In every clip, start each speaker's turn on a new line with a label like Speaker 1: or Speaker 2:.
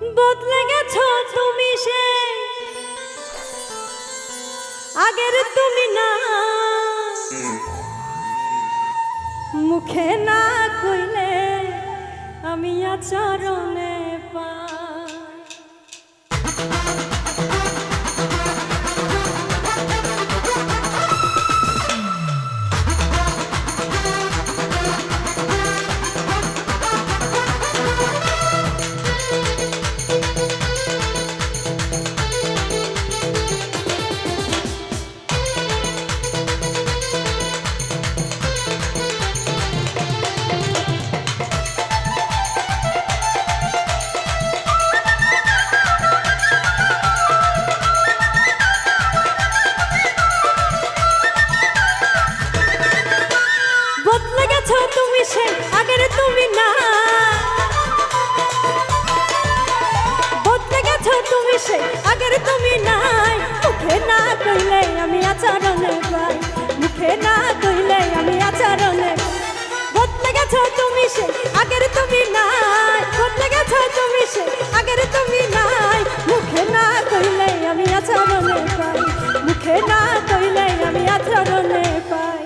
Speaker 1: বদলে গেছো তুমি সে আগের তুমি না মুখে না কইলে আমি আচরণে পাই। তুমি সে আগের তুমি না বদলে গেছো তুমি সে আগের তুমি নাই মুখে না কইলে আমি আচরণে পাই মুখে না কইলে আমি আচরণে বদলে গেছো তুমি সে আগের তুমি নাই বদলে গেছো তুমি সে আগের তুমি নাই মুখে না কইলে আমি আচরণে পাই মুখে না কইলে আমি আচরণে পাই।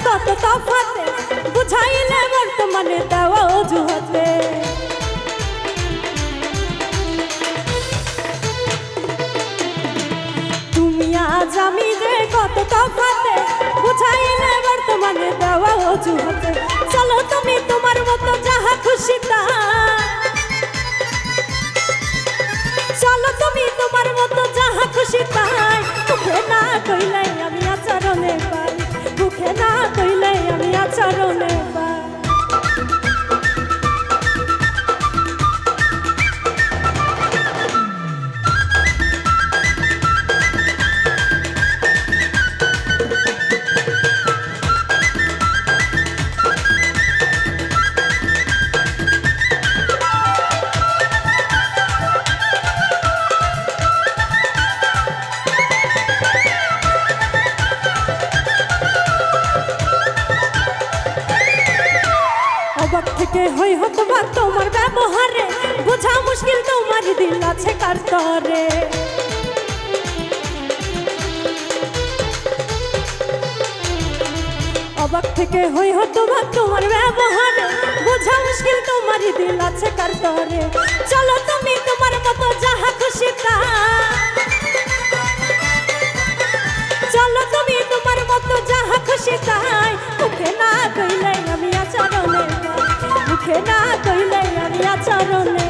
Speaker 1: কত তফাতে বুঝাইলে বর্তমানে দেওয়া অজুহাতে তুমি আজ আমি যে কত তফাতে বুঝাইলে বর্তমানে দেওয়া অজুহাতে চলো তুমি তোমার মতো যাহা খুশি তা চলো তুমি তোমার মতো যাহা খুশি তাই মুখে না কইলে আমি আচরণে পাই মুখে না কইলে আমি আচরণে পাই। অবাক থেকে হই হতবা তোমার ব্যবহারে বোঝা মুশকিল তোমার দিল আছে কার তরে অবাক থেকে হই হতবা তোমার ব্যবহারে বোঝা মুশকিল তোমার দিল আছে কার তরে চলো তুমি তোমার মতো যাহা খুশি তা চলো তুমি তোমার মতো যাহা খুশি তাই মুখে না কইলে আমি আচরণে মুখে না কইলে আমি আচরণে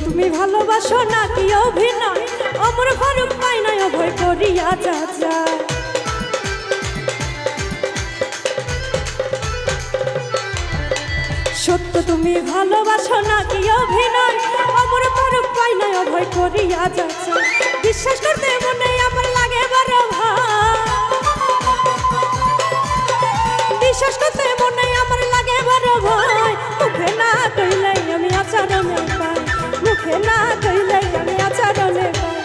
Speaker 1: তুমি ভালোবাসো নাকি অভিনয় অমর ফারুক পাই নয় ভয় করিয়া যা সত্য তুমি ভালোবাসো নাকি অভিনয় অমর পরক পাই না অভয় করিয়া যাচ্ছে বিশ্বাস করতে মনে আমার লাগে বড় ভয় বিশ্বাস করতে মনে আমার লাগে বড় ভয় মুখে না কইলে আমি আচরণে পাই মুখে না কইলে আমি আচরণে পাই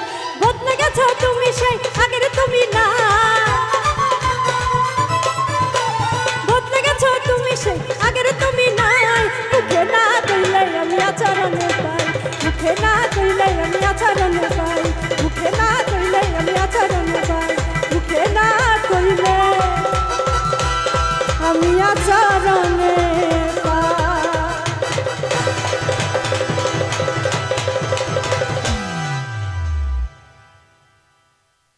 Speaker 1: বদলে গেছো তুমি সেই আগের তুমি না বদলে গেছো তুমি সেই আগের তুমি নাই মুখে না কইলে আমি আচরণে পাই মুখে না কইলে আমি আচরণে পাই মুখে না কইলে আমি আচরণে পাই মুখে না কইলে আমি আচরণ